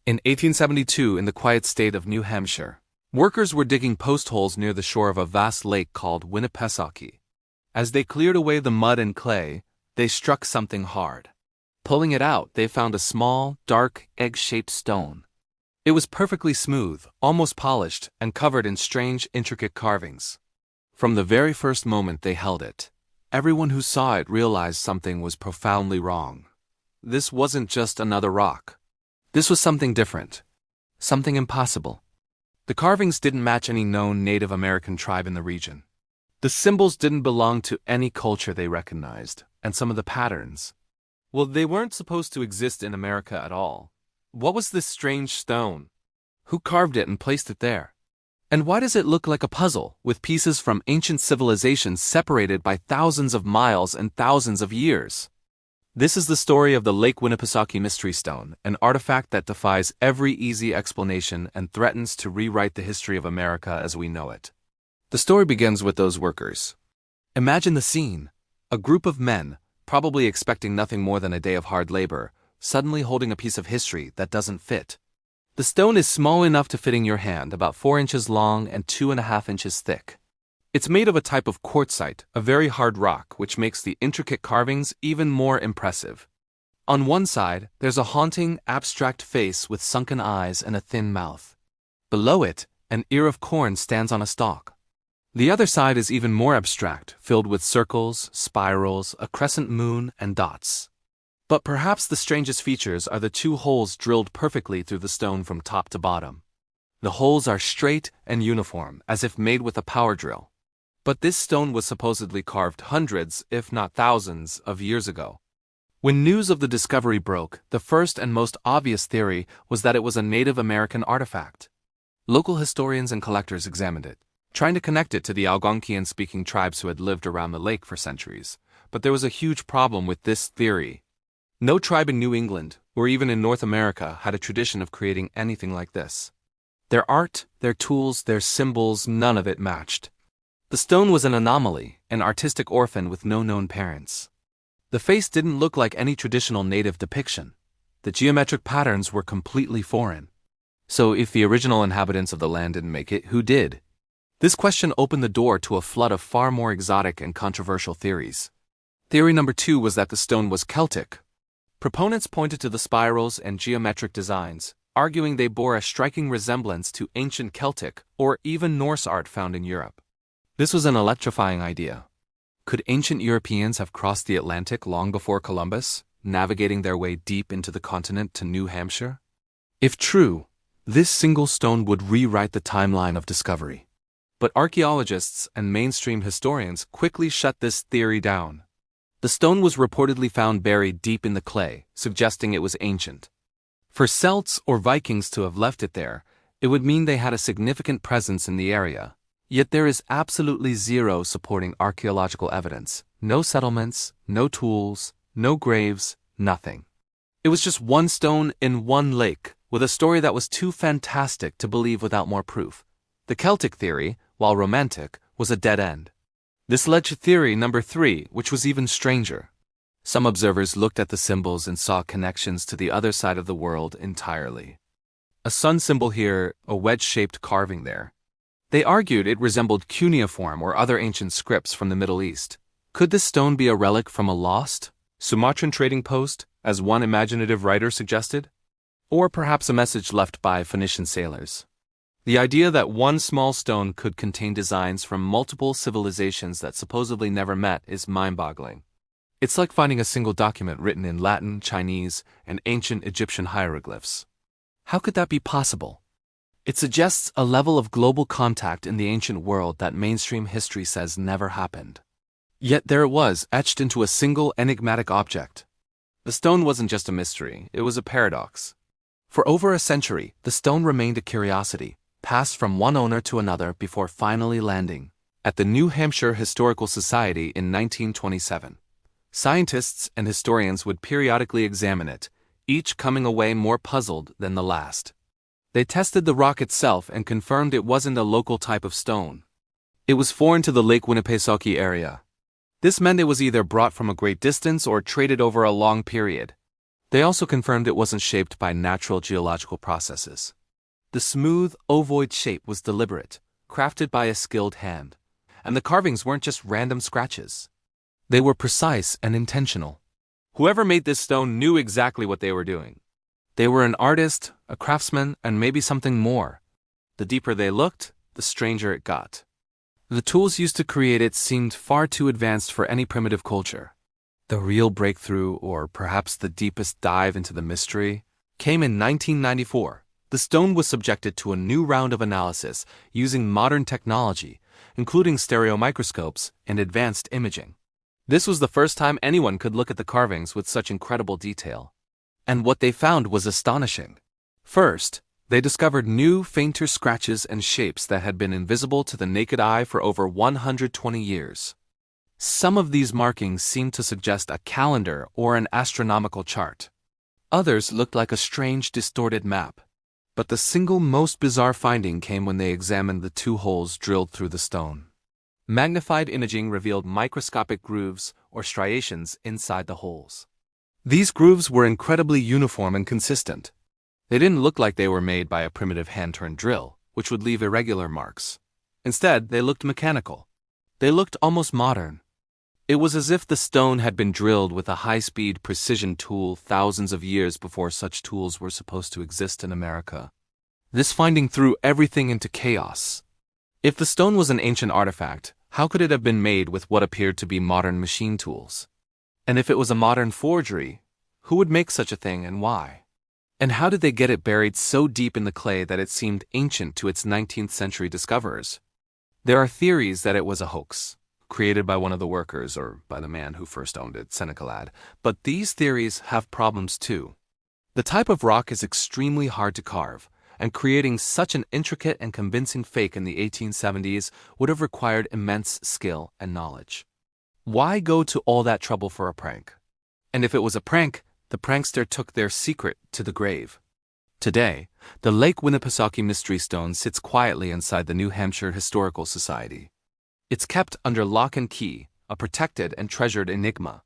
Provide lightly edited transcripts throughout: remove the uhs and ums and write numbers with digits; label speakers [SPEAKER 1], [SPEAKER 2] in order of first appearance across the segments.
[SPEAKER 1] In 1872, in the quiet state of New Hampshire, workers were digging post holes near the shore of a vast lake called Winnipesaukee. As they cleared away the mud and clay, they struck something hard. Pulling it out, they found a small, dark, egg-shaped stone. It was perfectly smooth, almost polished, and covered in strange, intricate carvings. From the very first moment they held it, everyone who saw it realized something was profoundly wrong. This wasn't just another rock. This was something different. Something impossible. The carvings didn't match any known Native American tribe in the region. The symbols didn't belong to any culture they recognized, and some of the patterns, well, they weren't supposed to exist in America at all. What was this strange stone? Who carved it and placed it there? And why does it look like a puzzle, with pieces from ancient civilizations separated by thousands of miles and thousands of years? This is the story of the Lake Winnipesaukee Mystery Stone, an artifact that defies every easy explanation and threatens to rewrite the history of America as we know it. The story begins with those workers. Imagine the scene. A group of men, probably expecting nothing more than a day of hard labor, suddenly holding a piece of history that doesn't fit. The stone is small enough to fit in your hand, about 4 inches long and 2.5 inches thick. It's made of a type of quartzite, a very hard rock, which makes the intricate carvings even more impressive. On one side, there's a haunting, abstract face with sunken eyes and a thin mouth. Below it, an ear of corn stands on a stalk. The other side is even more abstract, filled with circles, spirals, a crescent moon, and dots. But perhaps the strangest features are the 2 holes drilled perfectly through the stone from top to bottom. The holes are straight and uniform, as if made with a power drill. But this stone was supposedly carved hundreds, if not thousands, of years ago. When news of the discovery broke, the first and most obvious theory was that it was a Native American artifact. Local historians and collectors examined it, trying to connect it to the Algonquian-speaking tribes who had lived around the lake for centuries. But there was a huge problem with this theory. No tribe in New England, or even in North America, had a tradition of creating anything like this. Their art, their tools, their symbols, none of it matched. The stone was an anomaly, an artistic orphan with no known parents. The face didn't look like any traditional native depiction. The geometric patterns were completely foreign. So if the original inhabitants of the land didn't make it, who did? This question opened the door to a flood of far more exotic and controversial theories. Theory number 2 was that the stone was Celtic. Proponents pointed to the spirals and geometric designs, arguing they bore a striking resemblance to ancient Celtic or even Norse art found in Europe. This was an electrifying idea. Could ancient Europeans have crossed the Atlantic long before Columbus, navigating their way deep into the continent to New Hampshire? If true, this single stone would rewrite the timeline of discovery. But archaeologists and mainstream historians quickly shut this theory down. The stone was reportedly found buried deep in the clay, suggesting it was ancient. For Celts or Vikings to have left it there, it would mean they had a significant presence in the area. Yet there is absolutely zero supporting archaeological evidence. No settlements, no tools, no graves, nothing. It was just one stone in one lake, with a story that was too fantastic to believe without more proof. The Celtic theory, while romantic, was a dead end. This led to theory number 3, which was even stranger. Some observers looked at the symbols and saw connections to the other side of the world entirely. A sun symbol here, a wedge-shaped carving there. They argued it resembled cuneiform or other ancient scripts from the Middle East. Could this stone be a relic from a lost Sumatran trading post, as one imaginative writer suggested? Or perhaps a message left by Phoenician sailors? The idea that one small stone could contain designs from multiple civilizations that supposedly never met is mind-boggling. It's like finding a single document written in Latin, Chinese, and ancient Egyptian hieroglyphs. How could that be possible? It suggests a level of global contact in the ancient world that mainstream history says never happened. Yet there it was, etched into a single enigmatic object. The stone wasn't just a mystery, it was a paradox. For over a century, the stone remained a curiosity, passed from one owner to another before finally landing at the New Hampshire Historical Society in 1927. Scientists and historians would periodically examine it, each coming away more puzzled than the last. They tested the rock itself and confirmed it wasn't a local type of stone. It was foreign to the Lake Winnipesaukee area. This meant it was either brought from a great distance or traded over a long period. They also confirmed it wasn't shaped by natural geological processes. The smooth, ovoid shape was deliberate, crafted by a skilled hand. And the carvings weren't just random scratches. They were precise and intentional. Whoever made this stone knew exactly what they were doing. They were an artist, a craftsman, and maybe something more. The deeper they looked, the stranger it got. The tools used to create it seemed far too advanced for any primitive culture. The real breakthrough, or perhaps the deepest dive into the mystery, came in 1994. The stone was subjected to a new round of analysis using modern technology, including stereo microscopes and advanced imaging. This was the first time anyone could look at the carvings with such incredible detail. And what they found was astonishing. First, they discovered new, fainter scratches and shapes that had been invisible to the naked eye for over 120 years. Some of these markings seemed to suggest a calendar or an astronomical chart. Others looked like a strange, distorted map. But the single most bizarre finding came when they examined the two holes drilled through the stone. Magnified imaging revealed microscopic grooves or striations inside the holes. These grooves were incredibly uniform and consistent. They didn't look like they were made by a primitive hand-turned drill, which would leave irregular marks. Instead, they looked mechanical. They looked almost modern. It was as if the stone had been drilled with a high-speed precision tool thousands of years before such tools were supposed to exist in America. This finding threw everything into chaos. If the stone was an ancient artifact, how could it have been made with what appeared to be modern machine tools? And if it was a modern forgery, who would make such a thing and why? And how did they get it buried so deep in the clay that it seemed ancient to its 19th century discoverers? There are theories that it was a hoax, created by one of the workers or by the man who first owned it, Senecalad, but these theories have problems too. The type of rock is extremely hard to carve, and creating such an intricate and convincing fake in the 1870s would have required immense skill and knowledge. Why go to all that trouble for a prank? And if it was a prank, the prankster took their secret to the grave. Today, the Lake Winnipesaukee Mystery Stone sits quietly inside the New Hampshire Historical Society. It's kept under lock and key, a protected and treasured enigma.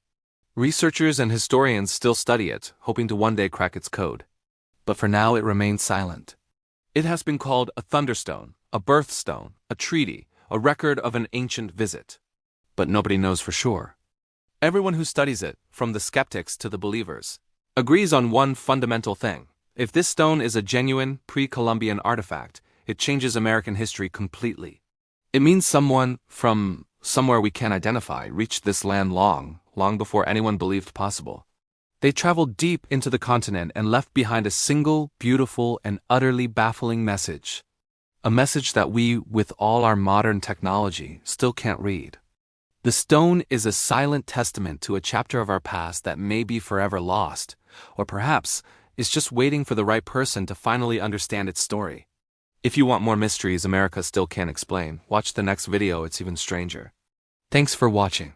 [SPEAKER 1] Researchers and historians still study it, hoping to one day crack its code. But for now it remains silent. It has been called a thunderstone, a birthstone, a treaty, a record of an ancient visit. But nobody knows for sure. Everyone who studies it, from the skeptics to the believers, agrees on one fundamental thing. If this stone is a genuine, pre-Columbian artifact, it changes American history completely. It means someone, from somewhere we can't identify, reached this land long before anyone believed possible. They traveled deep into the continent and left behind a single, beautiful, and utterly baffling message. A message that we, with all our modern technology, still can't read. The stone is a silent testament to a chapter of our past that may be forever lost, or perhaps is just waiting for the right person to finally understand its story. If you want more mysteries America still can't explain, watch the next video, it's even stranger. Thanks for watching.